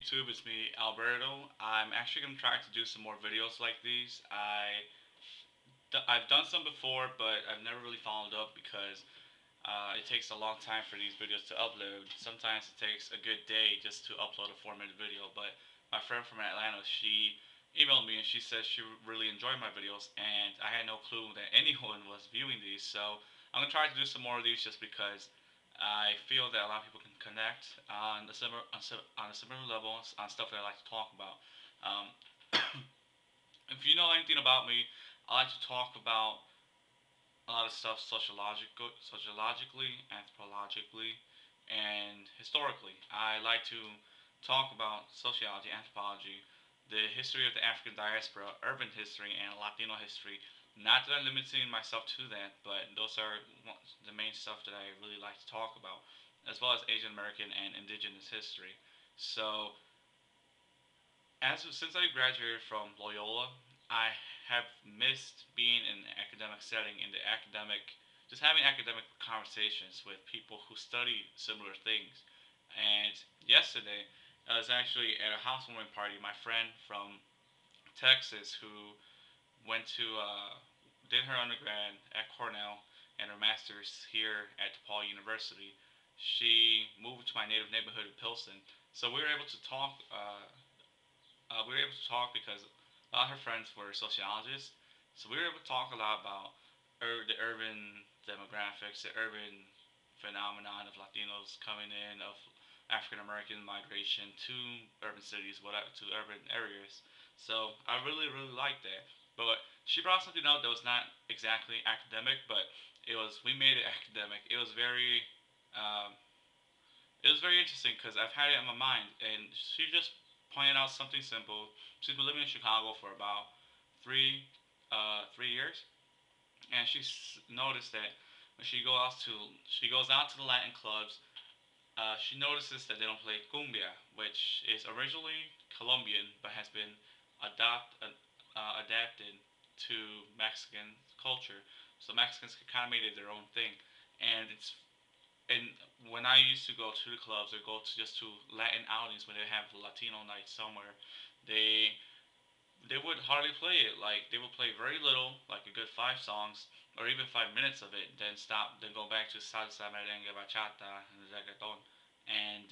YouTube, it's me, Alberto. I'm actually going to try to do some more videos like these. I've done some before, but I've never really followed up because it takes a long time for these videos to upload. Sometimes it takes a good day just to upload a 4-minute video, but my friend from Atlanta, she emailed me and she said she really enjoyed my videos, and I had no clue that anyone was viewing these. So I'm going to try to do some more of these just because I feel that a lot of people can connect on a similar level on stuff that I like to talk about. Um, if you know anything about me, I like to talk about a lot of stuff sociologically, anthropologically, and historically. I like to talk about sociology, anthropology, the history of the African diaspora, urban history, and Latino history. Not that I'm limiting myself to that, but those are the main stuff that I really like to talk about, as well as Asian American and Indigenous history. So since I graduated from Loyola, I have missed being in an academic setting, in the academic, just having academic conversations with people who study similar things. And yesterday, I was actually at a housewarming party. My friend from Texas, who went to did her undergrad at Cornell and her master's here at DePaul University. She moved to my native neighborhood of Pilsen, so we were able to talk. Because a lot of her friends were sociologists, so we were able to talk a lot about the urban demographics, the urban phenomenon of Latinos coming in, of African American migration to urban cities, to urban areas. So I really, really liked that. But she brought something out that was not exactly academic, but we made it academic. Um, it was very interesting because I've had it in my mind, and she just pointed out something simple. She's been living in Chicago for about 3 years, and noticed that when she goes out to the Latin clubs. She notices that they don't play cumbia, which is originally Colombian but has been adapted to Mexican culture. So Mexicans kind of made it their own thing, and it's and when I used to go to the clubs or go to just to Latin outings when they have Latino night somewhere, they they would hardly play it. Like they would play very little, like a good 5 songs or even 5 minutes of it, then stop, then go back to salsa, merengue, bachata, and reggaeton. And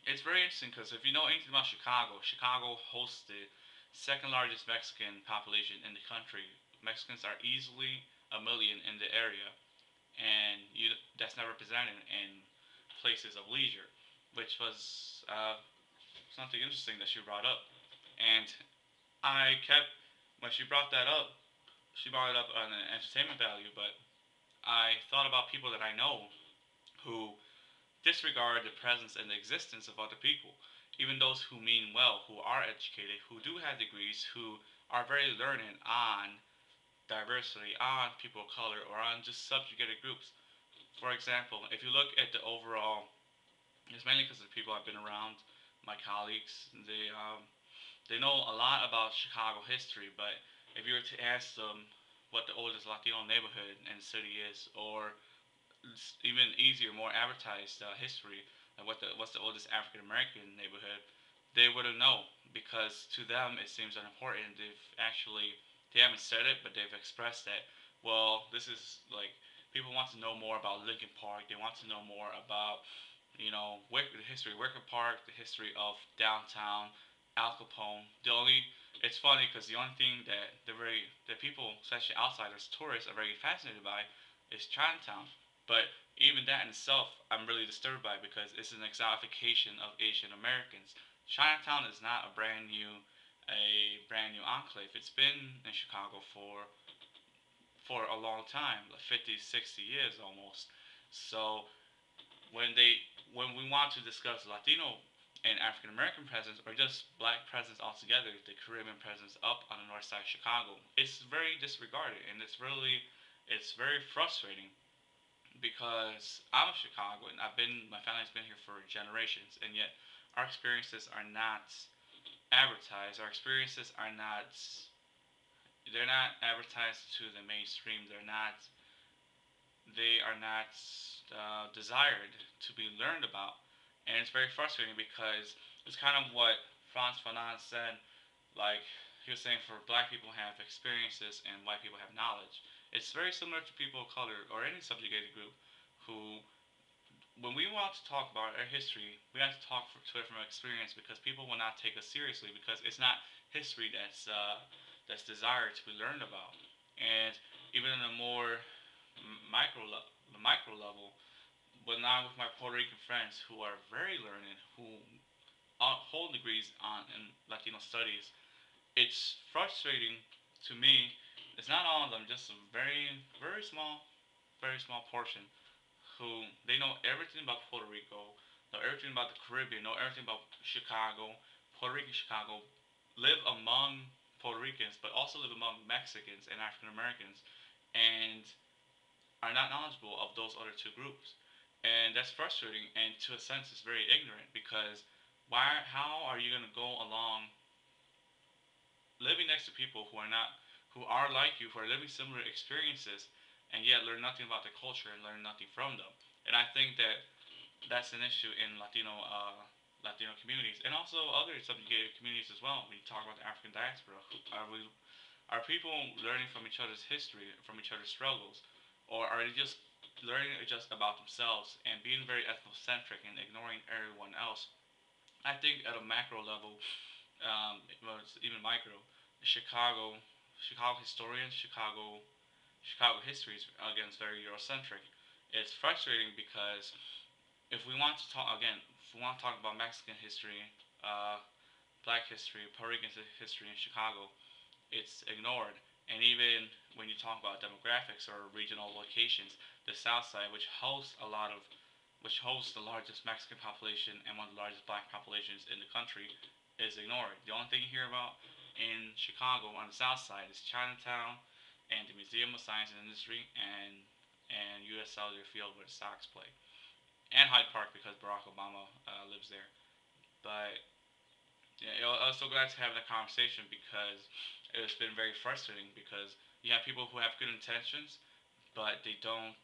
it's very interesting because if you know anything about Chicago, Chicago hosts the second largest Mexican population in the country. Mexicans are easily a million in the area, and that's not represented in places of leisure, which was something interesting that she brought up. And I kept when she brought it up on an entertainment value, but I thought about people that I know who disregard the presence and the existence of other people, even those who mean well, who are educated, who do have degrees, who are very learned on diversity, on people of color, or on just subjugated groups. For example, if you look at the overall, it's mainly because of the people I've been around, my colleagues, they know a lot about Chicago history, but if you were to ask them what the oldest Latino neighborhood in the city is, or even easier, more advertised history, like what's the oldest African American neighborhood, they wouldn't know because to them it seems unimportant. They haven't said it, but they've expressed that. Well, this is like people want to know more about Lincoln Park. They want to know more about the history of Wicker Park, the history of downtown Al Capone. It's funny because the only thing that people, especially outsiders, tourists, are very fascinated by is Chinatown. But even that in itself, I'm really disturbed by because it's an exotification of Asian Americans. Chinatown is not a brand new enclave. It's been in Chicago for a long time, like 50, 60 years almost. So when they when we want to discuss Latino and African American presence or just black presence altogether, the Caribbean presence up on the north side of Chicago, it's very disregarded and it's very frustrating because I'm a Chicagoan. My family's been here for generations, and yet our experiences are not advertised. Our experiences are not they're not advertised to the mainstream. They are not desired to be learned about, and it's very frustrating because It's kind of what Franz Fanon said. Like he was saying, for black people have experiences and white people have knowledge. It's very similar to people of color or any subjugated group who, when we want to talk about our history, we have to talk to it from experience because people will not take us seriously because it's not history that's desired to be learned about. And even in a more the micro level, but now with my Puerto Rican friends who are very learned, who hold degrees in Latino studies, it's frustrating to me. It's not all of them, just a very small portion who they know everything about Puerto Rico, know everything about the Caribbean, know everything about Chicago, Puerto Rican Chicago, live among Puerto Ricans, but also live among Mexicans and African Americans, and are not knowledgeable of those other two groups. And that's frustrating, and to a sense, it's very ignorant because how are you going to go along living next to people who are like you, who are living similar experiences, and yet learn nothing about their culture and learn nothing from them? And I think that that's an issue in Latino communities and also other subjugated communities as well. When you talk about the African diaspora, are people learning from each other's history, from each other's struggles, or are they just learning just about themselves and being very ethnocentric and ignoring everyone else? I think at a macro level, well, it's even micro, Chicago historians, Chicago history is again is very Eurocentric. It's frustrating because if we want to talk again, if we want to talk about Mexican history, uh, Black history, Puerto Rican history in Chicago, it's ignored. And even when you talk about demographics or regional locations, the South Side, which hosts the largest Mexican population and one of the largest Black populations in the country, is ignored. The only thing you hear about in Chicago on the South Side is Chinatown and the Museum of Science and Industry and U.S. Cellular Field where the Sox play, and Hyde Park because Barack Obama lives there. But yeah, I was so glad to have that conversation because it's been very frustrating because you have people who have good intentions, but they don't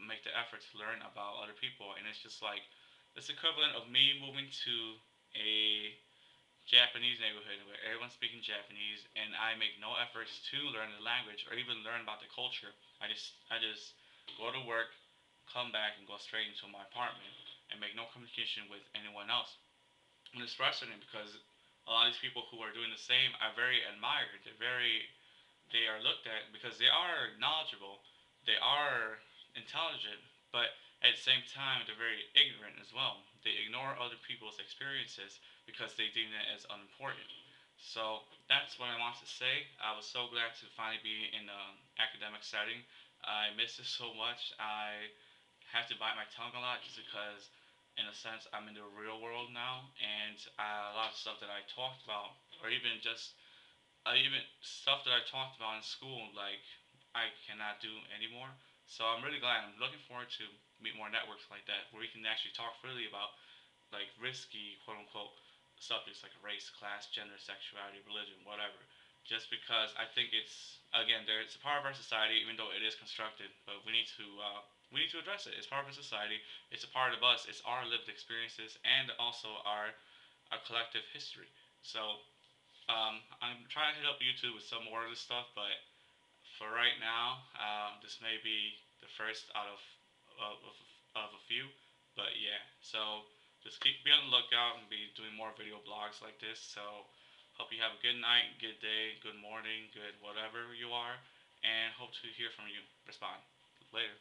make the effort to learn about other people, and it's just like it's equivalent of me moving to a Japanese neighborhood where everyone's speaking Japanese, and I make no efforts to learn the language or even learn about the culture. I just go to work, come back, and go straight into my apartment and make no communication with anyone else. And it's frustrating because a lot of these people who are doing the same are very admired. They are looked at because they are knowledgeable, they are intelligent, but at the same time they're very ignorant as well. They ignore other people's experiences because they deem it as unimportant. So that's what I want to say. I was so glad to finally be in an academic setting. I miss it so much. I have to bite my tongue a lot just because, in a sense, I'm in the real world now, and a lot of stuff that I talked about, or even stuff that I talked about in school, like I cannot do anymore. So I'm really glad. I'm looking forward to meet more networks like that where we can actually talk freely about like risky quote unquote subjects like race, class, gender, sexuality, religion, whatever. Just because I think it's again it's a part of our society, even though it is constructed, but we need to address it. It's part of our society. It's a part of us. It's our lived experiences and also our collective history. So I'm trying to hit up YouTube with some more of this stuff, but for right now, this may be the first out of, of, of a few. But yeah, so just keep be on the lookout and be doing more video blogs like this. So hope you have a good night, good day, good morning, good whatever you are, and hope to hear from you. Respond later.